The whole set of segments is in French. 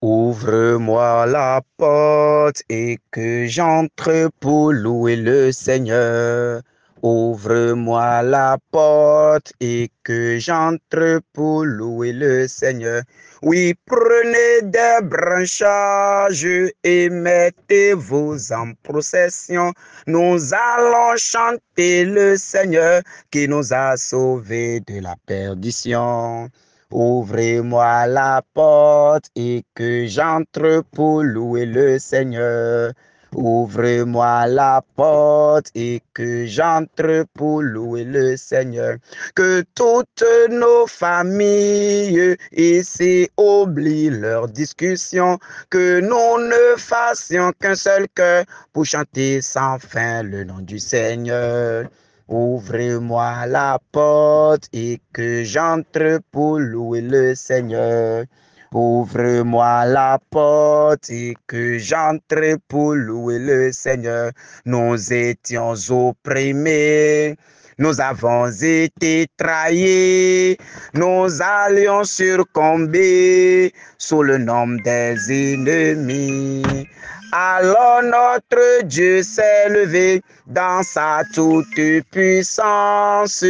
Ouvre-moi la porte et que j'entre pour louer le Seigneur. Ouvre-moi la porte et que j'entre pour louer le Seigneur. Oui, prenez des branchages et mettez-vous en procession. Nous allons chanter le Seigneur qui nous a sauvés de la perdition. Ouvrez-moi la porte et que j'entre pour louer le Seigneur. Ouvrez-moi la porte et que j'entre pour louer le Seigneur. Que toutes nos familles ici oublient leurs discussions. Que nous ne fassions qu'un seul cœur pour chanter sans fin le nom du Seigneur. Ouvrez-moi la porte et que j'entre pour louer le Seigneur. Ouvre-moi la porte et que j'entre pour louer le Seigneur. Nous étions opprimés, nous avons été trahis, nous allions succomber sous le nom des ennemis. Alors notre Dieu s'est levé dans sa toute puissance.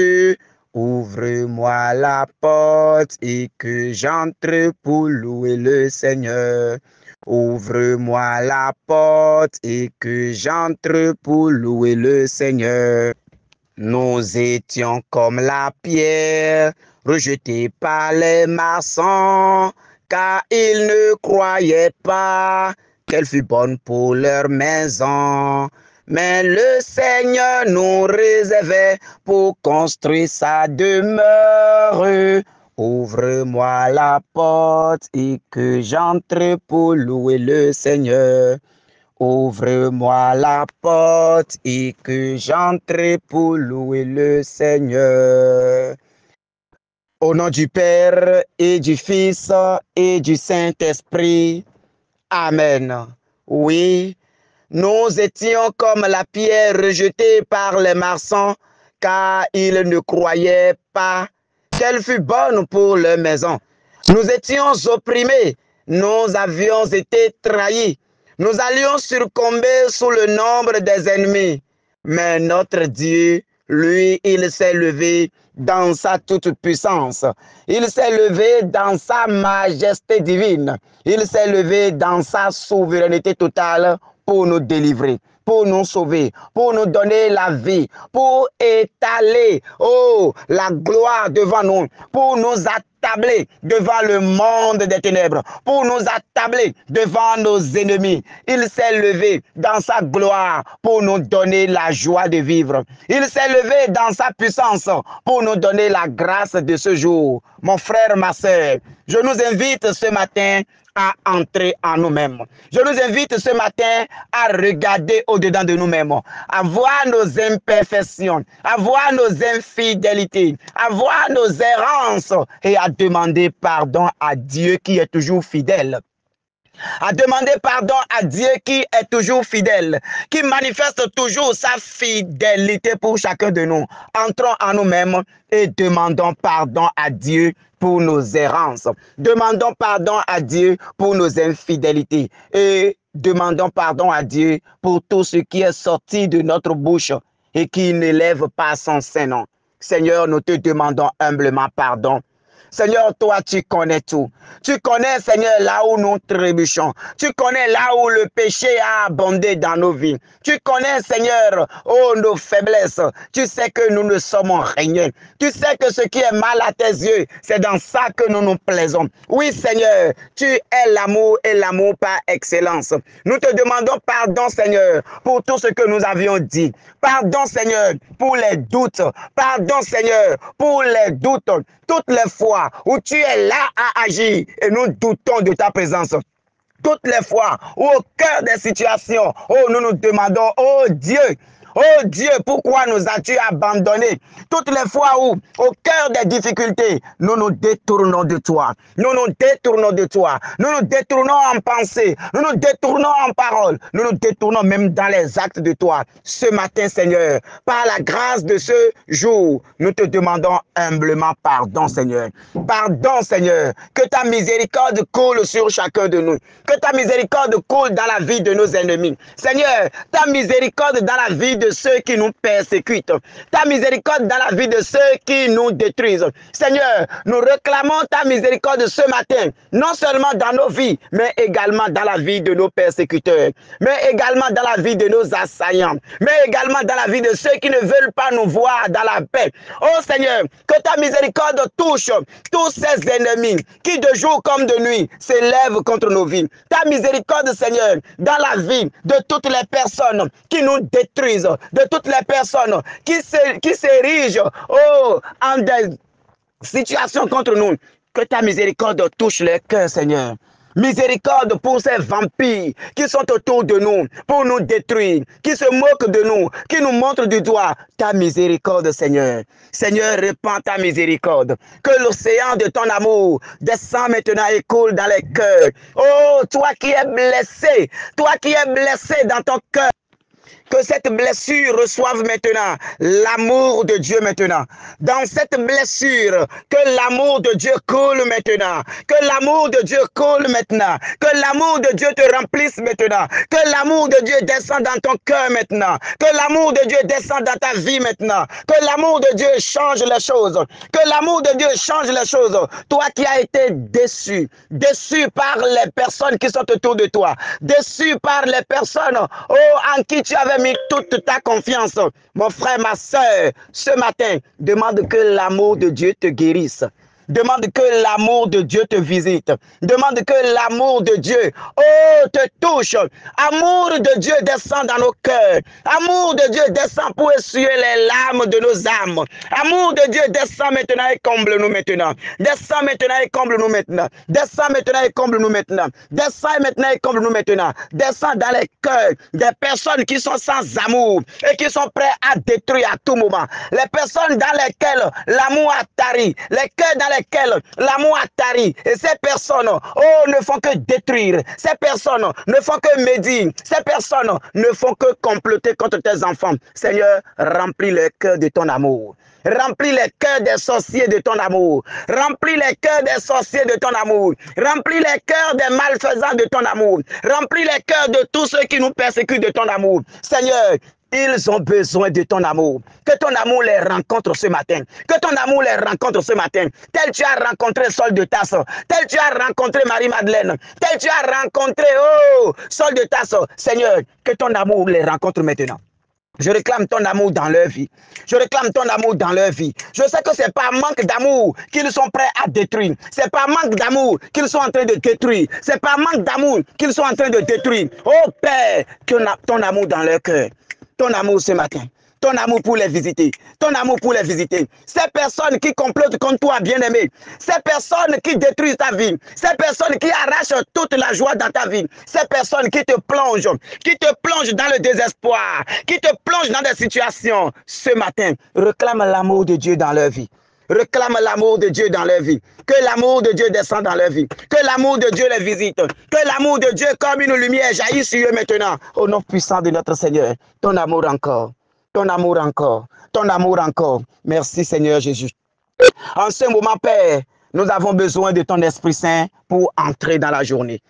Ouvre-moi la porte et que j'entre pour louer le Seigneur. Ouvre-moi la porte et que j'entre pour louer le Seigneur. Nous étions comme la pierre rejetée par les maçons, car ils ne croyaient pas qu'elle fût bonne pour leur maison. Mais le Seigneur nous réservait pour construire sa demeure. Ouvre-moi la porte et que j'entre pour louer le Seigneur. Ouvre-moi la porte et que j'entre pour louer le Seigneur. Au nom du Père et du Fils et du Saint-Esprit. Amen. Oui, nous étions comme la pierre rejetée par les maçons, car ils ne croyaient pas qu'elle fût bonne pour leur maison. Nous étions opprimés, nous avions été trahis, nous allions succomber sous le nombre des ennemis. Mais notre Dieu, lui, il s'est levé dans sa toute-puissance. Il s'est levé dans sa majesté divine. Il s'est levé dans sa souveraineté totale pour nous délivrer, pour nous sauver, pour nous donner la vie, pour étaler, oh, la gloire devant nous, pour nous attabler devant le monde des ténèbres, pour nous attabler devant nos ennemis. Il s'est levé dans sa gloire pour nous donner la joie de vivre. Il s'est levé dans sa puissance pour nous donner la grâce de ce jour. Mon frère, ma soeur, je nous invite ce matin à entrer en nous-mêmes. Je nous invite ce matin à regarder au-dedans de nous-mêmes, à voir nos imperfections, à voir nos infidélités, à voir nos errances et à demander pardon à Dieu qui est toujours fidèle. À demander pardon à Dieu qui est toujours fidèle, qui manifeste toujours sa fidélité pour chacun de nous. Entrons en nous-mêmes et demandons pardon à Dieu pour nos errances. Demandons pardon à Dieu pour nos infidélités. Et demandons pardon à Dieu pour tout ce qui est sorti de notre bouche et qui n'élève pas son saint nom. Seigneur, nous te demandons humblement pardon. Seigneur, toi, tu connais tout. Tu connais, Seigneur, là où nous trébuchons. Tu connais là où le péché a abondé dans nos vies. Tu connais, Seigneur, oh, nos faiblesses. Tu sais que nous ne sommes rien. Tu sais que ce qui est mal à tes yeux, c'est dans ça que nous nous plaisons. Oui, Seigneur, tu es l'amour et l'amour par excellence. Nous te demandons pardon, Seigneur, pour tout ce que nous avions dit. Pardon, Seigneur, pour les doutes. Pardon, Seigneur, pour les doutes. Toutes les fois où tu es là à agir et nous doutons de ta présence. Toutes les fois où au cœur des situations, oh, nous nous demandons, oh Dieu, Oh Dieu, pourquoi nous as-tu abandonnés? Toutes les fois où, au cœur des difficultés, nous nous détournons de toi. Nous nous détournons de toi. Nous nous détournons en pensée. Nous nous détournons en parole. Nous nous détournons même dans les actes de toi. Ce matin, Seigneur, par la grâce de ce jour, nous te demandons humblement pardon, Seigneur. Pardon, Seigneur. Que ta miséricorde coule sur chacun de nous. Que ta miséricorde coule dans la vie de nos ennemis. Seigneur, ta miséricorde dans la vie de ceux qui nous persécutent. Ta miséricorde dans la vie de ceux qui nous détruisent. Seigneur, nous réclamons ta miséricorde ce matin, non seulement dans nos vies, mais également dans la vie de nos persécuteurs, mais également dans la vie de nos assaillants, mais également dans la vie de ceux qui ne veulent pas nous voir dans la paix. Oh Seigneur, que ta miséricorde touche tous ces ennemis qui de jour comme de nuit s'élèvent contre nos vies. Ta miséricorde, Seigneur, dans la vie de toutes les personnes qui nous détruisent, de toutes les personnes qui s'érigent en des situations contre nous. Que ta miséricorde touche les cœurs, Seigneur. Miséricorde pour ces vampires qui sont autour de nous, pour nous détruire, qui se moquent de nous, qui nous montrent du doigt. Ta miséricorde, Seigneur. Seigneur, répands ta miséricorde. Que l'océan de ton amour descend maintenant et coule dans les cœurs. Oh, toi qui es blessé dans ton cœur. Que cette blessure reçoive maintenant l'amour de Dieu maintenant. Dans cette blessure, que l'amour de Dieu coule maintenant. Que l'amour de Dieu coule maintenant. Que l'amour de Dieu te remplisse maintenant. Que l'amour de Dieu descende dans ton cœur maintenant. Que l'amour de Dieu descende dans ta vie maintenant. Que l'amour de Dieu change les choses. Que l'amour de Dieu change les choses. Toi qui as été déçu. Déçu par les personnes qui sont autour de toi. Déçu par les personnes en qui tu avais mis toute ta confiance. Mon frère, ma soeur, ce matin, demande que l'amour de Dieu te guérisse. Demande que l'amour de Dieu te visite. Demande que l'amour de Dieu, te touche. Amour de Dieu descend dans nos cœurs. Amour de Dieu descend pour essuyer les larmes de nos âmes. Amour de Dieu descend maintenant et comble-nous maintenant. Descend maintenant et comble-nous maintenant. Descend maintenant et comble-nous maintenant. Descend maintenant et comble-nous maintenant. Descend dans les cœurs des personnes qui sont sans amour et qui sont prêts à détruire à tout moment. Les personnes dans lesquelles l'amour a tari. Les cœurs dans lesquels l'amour a tari. Et ces personnes, ne font que détruire. Ces personnes ne font que médire. Ces personnes ne font que comploter contre tes enfants. Seigneur, remplis le cœur de ton amour. Remplis les cœurs des sorciers de ton amour. Remplis les cœurs des sorciers de ton amour. Remplis les cœurs des malfaisants de ton amour. Remplis les cœurs de tous ceux qui nous persécutent de ton amour. Seigneur, ils ont besoin de ton amour. Que ton amour les rencontre ce matin. Que ton amour les rencontre ce matin. Tel tu as rencontré Saul de Tarse. Tel tu as rencontré Marie-Madeleine. Tel tu as rencontré, Saul de Tarse. Seigneur, que ton amour les rencontre maintenant. Je réclame ton amour dans leur vie. Je réclame ton amour dans leur vie. Je sais que ce n'est pas manque d'amour qu'ils sont prêts à détruire. Ce n'est pas manque d'amour qu'ils sont en train de détruire. Ce n'est pas manque d'amour qu'ils sont en train de détruire. Oh Père, que ton amour dans leur cœur. Ton amour ce matin. Ton amour pour les visiter. Ton amour pour les visiter. Ces personnes qui complotent contre toi, bien-aimé. Ces personnes qui détruisent ta vie. Ces personnes qui arrachent toute la joie dans ta vie. Ces personnes qui te plongent dans le désespoir. Qui te plongent dans des situations. Ce matin, réclame l'amour de Dieu dans leur vie. Réclame l'amour de Dieu dans leur vie. Que l'amour de Dieu descende dans leur vie. Que l'amour de Dieu les visite. Que l'amour de Dieu comme une lumière jaillisse sur eux maintenant. Au nom puissant de notre Seigneur. Ton amour encore. Ton amour encore. Ton amour encore. Merci Seigneur Jésus. En ce moment, Père, nous avons besoin de ton Esprit Saint pour entrer dans la journée.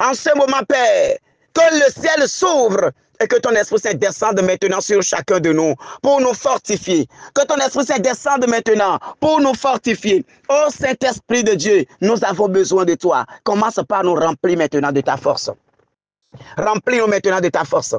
En ce moment, Père, que le ciel s'ouvre et que ton Esprit Saint descende maintenant sur chacun de nous pour nous fortifier. Que ton Esprit Saint descende maintenant pour nous fortifier. Oh Saint-Esprit de Dieu, nous avons besoin de toi. Commence par nous remplir maintenant de ta force. Remplis-nous maintenant de ta force.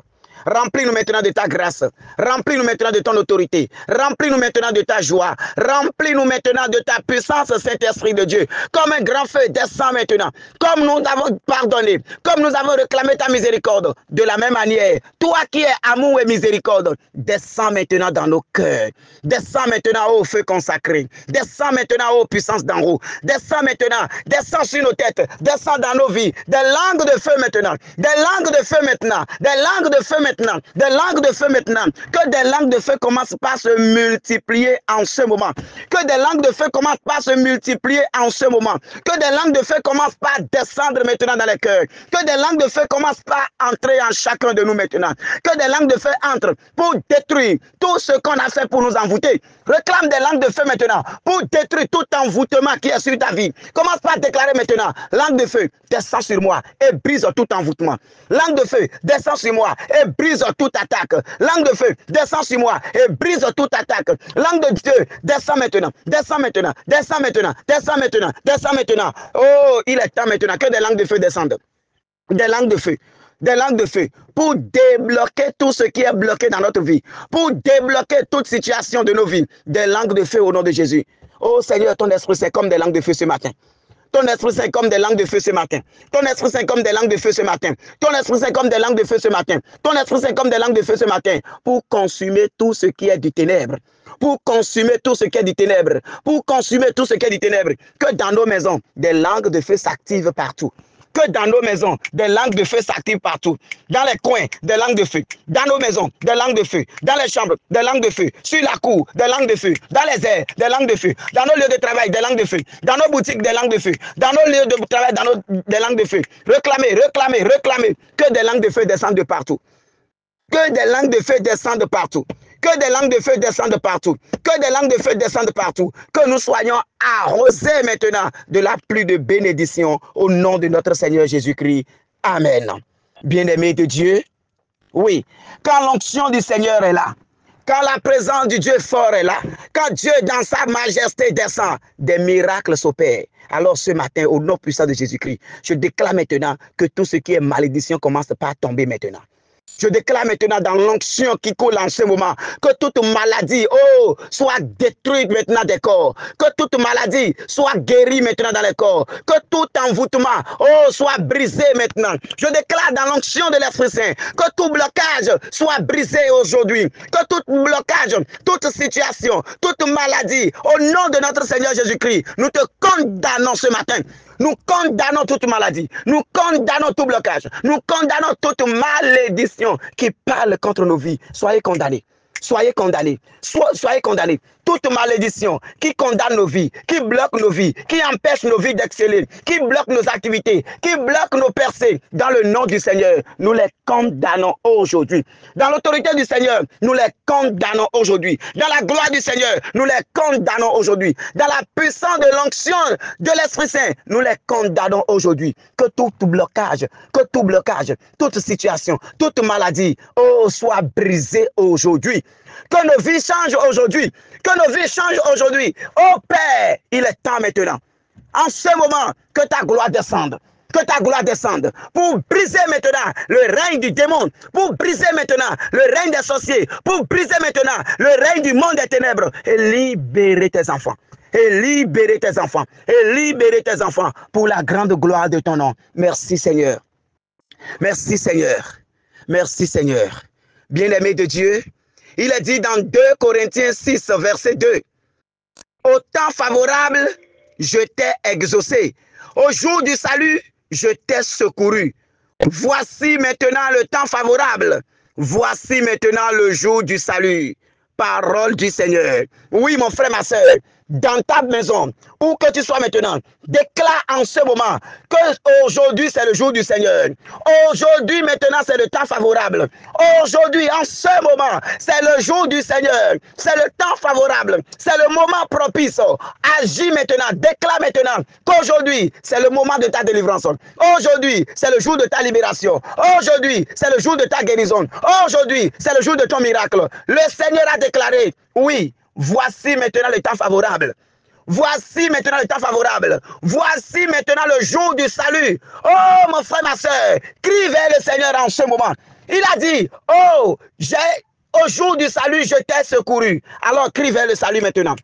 Remplis-nous maintenant de ta grâce. Remplis-nous maintenant de ton autorité. Remplis-nous maintenant de ta joie. Remplis-nous maintenant de ta puissance, Saint-Esprit de Dieu. Comme un grand feu descend maintenant. Comme nous avons pardonné. Comme nous avons réclamé ta miséricorde. De la même manière, toi qui es amour et miséricorde, descends maintenant dans nos cœurs. Descends maintenant au feu consacré. Descends maintenant aux puissances d'en haut. Descends maintenant. Descends sur nos têtes. Descends dans nos vies. Des langues de feu maintenant. Des langues de feu maintenant. Des langues de feu maintenant, des langues de feu maintenant, que des langues de feu commencent par se multiplier en ce moment, que des langues de feu commencent par se multiplier en ce moment, que des langues de feu commencent par descendre maintenant dans les cœurs, que des langues de feu commencent par entrer en chacun de nous maintenant, que des langues de feu entrent pour détruire tout ce qu'on a fait pour nous envoûter. Réclame des langues de feu maintenant pour détruire tout envoûtement qui est sur ta vie. Commence par déclarer maintenant, langue de feu, descends sur moi et brise tout envoûtement. Langue de feu, descends sur moi et brise toute attaque. Langue de feu, descends sur moi et brise toute attaque. Langue de Dieu, descends maintenant, descends maintenant, descends maintenant, descends maintenant, descends maintenant. Oh, il est temps maintenant que des langues de feu descendent. Des langues de feu. Des langues de feu pour débloquer tout ce qui est bloqué dans notre vie, pour débloquer toute situation de nos vies. Des langues de feu au nom de Jésus. Oh Seigneur, ton esprit c'est comme des langues de feu ce matin. Ton esprit c'est comme des langues de feu ce matin. Ton esprit c'est comme des langues de feu ce matin. Ton esprit c'est comme des langues de feu ce matin. Ton esprit c'est comme des langues de feu ce matin pour consumer tout ce qui est du ténèbre. Pour consumer tout ce qui est du ténèbre. Pour consumer tout ce qui est du ténèbre. Que dans nos maisons, des langues de feu s'activent partout. Que dans nos maisons, des langues de feu s'activent partout. Dans les coins, des langues de feu. Dans nos maisons, des langues de feu. Dans les chambres, des langues de feu. Sur la cour, des langues de feu. Dans les airs, des langues de feu. Dans nos lieux de travail, des langues de feu. Dans nos boutiques, des langues de feu. Dans nos lieux de travail, des langues de feu. Réclamez, réclamez, réclamez que des langues de feu descendent de partout. Que des langues de feu descendent de partout. Que des langues de feu descendent partout. Que des langues de feu descendent partout. Que nous soyons arrosés maintenant de la pluie de bénédiction au nom de notre Seigneur Jésus-Christ. Amen. Bien-aimés de Dieu, oui, quand l'onction du Seigneur est là, quand la présence du Dieu fort est là, quand Dieu dans sa majesté descend, des miracles s'opèrent. Alors ce matin, au nom puissant de Jésus-Christ, je déclare maintenant que tout ce qui est malédiction commence par tomber maintenant. Je déclare maintenant dans l'onction qui coule en ce moment que toute maladie, soit détruite maintenant des corps. Que toute maladie soit guérie maintenant dans les corps. Que tout envoûtement, soit brisé maintenant. Je déclare dans l'onction de l'Esprit Saint que tout blocage soit brisé aujourd'hui. Que tout blocage, toute situation, toute maladie, au nom de notre Seigneur Jésus-Christ, nous te condamnons ce matin. Nous condamnons toute maladie. Nous condamnons tout blocage. Nous condamnons toute malédiction qui parle contre nos vies. Soyez condamnés. Soyez condamnés. Soyez condamnés. Toute malédiction qui condamne nos vies, qui bloque nos vies, qui empêche nos vies d'exceller, qui bloque nos activités, qui bloque nos percées, dans le nom du Seigneur, nous les condamnons aujourd'hui. Dans l'autorité du Seigneur, nous les condamnons aujourd'hui. Dans la gloire du Seigneur, nous les condamnons aujourd'hui. Dans la puissance de l'onction de l'Esprit Saint, nous les condamnons aujourd'hui. Que tout blocage, toute situation, toute maladie, soit brisée aujourd'hui. Que nos vies changent aujourd'hui. Que nos vies changent aujourd'hui. Oh Père, il est temps maintenant. En ce moment, que ta gloire descende. Que ta gloire descende. Pour briser maintenant le règne du démon. Pour briser maintenant le règne des sorciers. Pour briser maintenant le règne du monde des ténèbres. Et libérer tes enfants. Et libérer tes enfants. Et libérer tes enfants. Pour la grande gloire de ton nom. Merci Seigneur. Merci Seigneur. Merci Seigneur. Bien-aimé de Dieu. Il est dit dans 2 Corinthiens 6, verset 2. Au temps favorable, je t'ai exaucé. Au jour du salut, je t'ai secouru. Voici maintenant le temps favorable. Voici maintenant le jour du salut. Parole du Seigneur. Oui, mon frère, ma soeur, dans ta maison, où que tu sois maintenant, déclare en ce moment que aujourd'hui c'est le jour du Seigneur. Aujourd'hui maintenant c'est le temps favorable. Aujourd'hui en ce moment c'est le jour du Seigneur. C'est le temps favorable. C'est le moment propice. Agis maintenant, déclare maintenant qu'aujourd'hui c'est le moment de ta délivrance. Aujourd'hui c'est le jour de ta libération. Aujourd'hui c'est le jour de ta guérison. Aujourd'hui c'est le jour de ton miracle. Le Seigneur a déclaré, oui, voici maintenant le temps favorable. Voici maintenant le temps favorable. Voici maintenant le jour du salut. Oh, mon frère, ma soeur, crie vers le Seigneur en ce moment. Il a dit, au jour du salut, je t'ai secouru. Alors, crie vers le salut maintenant.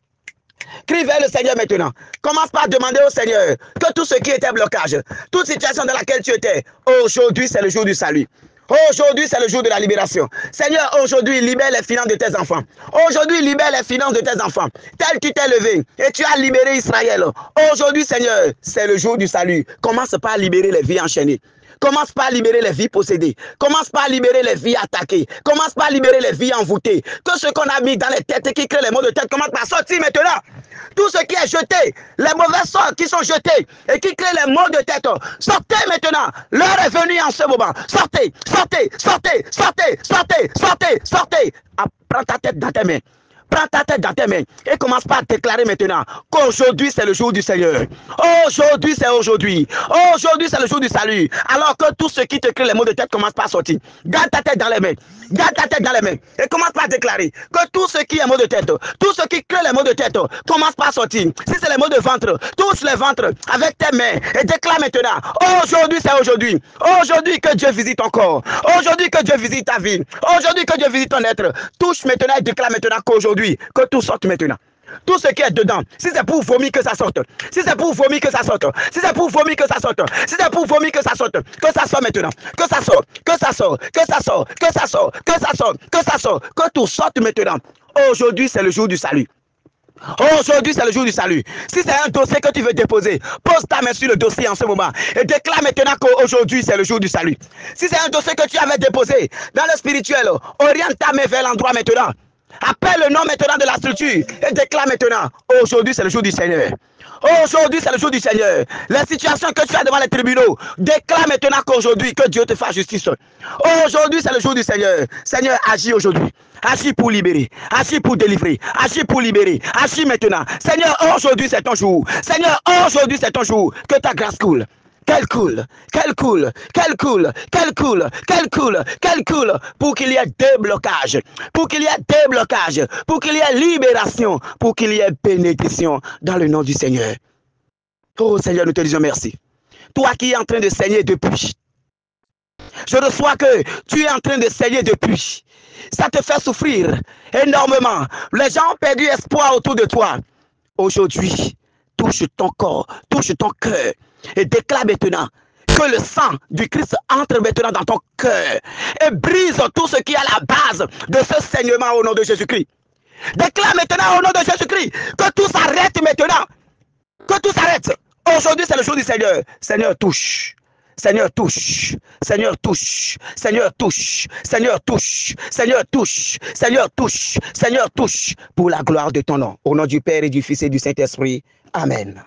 Crie vers le Seigneur maintenant. Commence par demander au Seigneur que tout ce qui était blocage, toute situation dans laquelle tu étais, aujourd'hui, c'est le jour du salut. Aujourd'hui, c'est le jour de la libération. Seigneur, aujourd'hui, libère les finances de tes enfants. Aujourd'hui, libère les finances de tes enfants. Tel tu t'es levé et tu as libéré Israël. Aujourd'hui, Seigneur, c'est le jour du salut. Commence par libérer les vies enchaînées. Commence par libérer les vies possédées. Commence par libérer les vies attaquées. Commence par libérer les vies envoûtées. Que ce qu'on a mis dans les têtes et qui crée les maux de tête commence par sortir maintenant. Tout ce qui est jeté, les mauvais sorts qui sont jetés et qui créent les maux de tête, sortez maintenant. L'heure est venue en ce moment. Sortez, sortez, sortez, sortez, sortez, sortez, sortez. Ah, prends ta tête dans tes mains. Prends ta tête dans tes mains et commence par déclarer maintenant qu'aujourd'hui c'est le jour du Seigneur. Aujourd'hui c'est aujourd'hui. Aujourd'hui c'est le jour du salut. Alors que tout ce qui te crée les maux de tête commence par sortir. Garde ta tête dans les mains. Garde ta tête dans les mains et commence par déclarer que tout ce qui est maux de tête, tout ce qui crée les maux de tête, commence par sortir. Si c'est les maux de ventre, touche les ventres avec tes mains et déclare maintenant. Aujourd'hui c'est aujourd'hui. Aujourd'hui que Dieu visite ton corps. Aujourd'hui que Dieu visite ta vie. Aujourd'hui que Dieu visite ton être. Touche maintenant et déclare maintenant qu'aujourd'hui que tout sorte maintenant. Tout ce qui est dedans, si c'est pour vomir que ça sorte, si c'est pour vomir que ça sorte, si c'est pour vomir que ça sorte, si c'est pour vomir que ça sorte, que ça sort maintenant, que ça sort, que ça sort, que ça sort, que ça sort, que ça sort, que ça sort, que tout sorte maintenant. Aujourd'hui c'est le jour du salut. Aujourd'hui, c'est le jour du salut. Si c'est un dossier que tu veux déposer, pose ta main sur le dossier en ce moment et déclare maintenant qu'aujourd'hui, c'est le jour du salut. Si c'est un dossier que tu avais déposé dans le spirituel, oriente ta main vers l'endroit maintenant. Appelle le nom maintenant de la structure et déclare maintenant. Aujourd'hui, c'est le jour du Seigneur. Aujourd'hui, c'est le jour du Seigneur. Les situations que tu as devant les tribunaux, déclare maintenant qu'aujourd'hui, que Dieu te fasse justice. Aujourd'hui, c'est le jour du Seigneur. Seigneur, agis aujourd'hui. Agis pour libérer. Agis pour délivrer. Agis pour libérer. Agis maintenant. Seigneur, aujourd'hui, c'est ton jour. Seigneur, aujourd'hui, c'est ton jour. Que ta grâce coule. Qu'elle coule, qu'elle coule, qu'elle coule, qu'elle coule, qu'elle coule, qu'elle coule, pour qu'il y ait déblocage, pour qu'il y ait déblocage, pour qu'il y ait libération, pour qu'il y ait bénédiction dans le nom du Seigneur. Oh Seigneur, nous te disons merci. Toi qui es en train de saigner depuis, je reçois que tu es en train de saigner depuis. Ça te fait souffrir énormément. Les gens ont perdu espoir autour de toi. Aujourd'hui, touche ton corps, touche ton cœur et déclare maintenant que le sang du Christ entre maintenant dans ton cœur et brise tout ce qui est à la base de ce saignement au nom de Jésus-Christ. Déclare maintenant au nom de Jésus-Christ que tout s'arrête maintenant. Que tout s'arrête. Aujourd'hui, c'est le jour du Seigneur. Seigneur, touche. Seigneur, touche. Seigneur, touche. Seigneur, touche. Seigneur, touche. Seigneur, touche. Seigneur, touche. Seigneur, touche. Pour la gloire de ton nom. Au nom du Père et du Fils et du Saint-Esprit. Amen.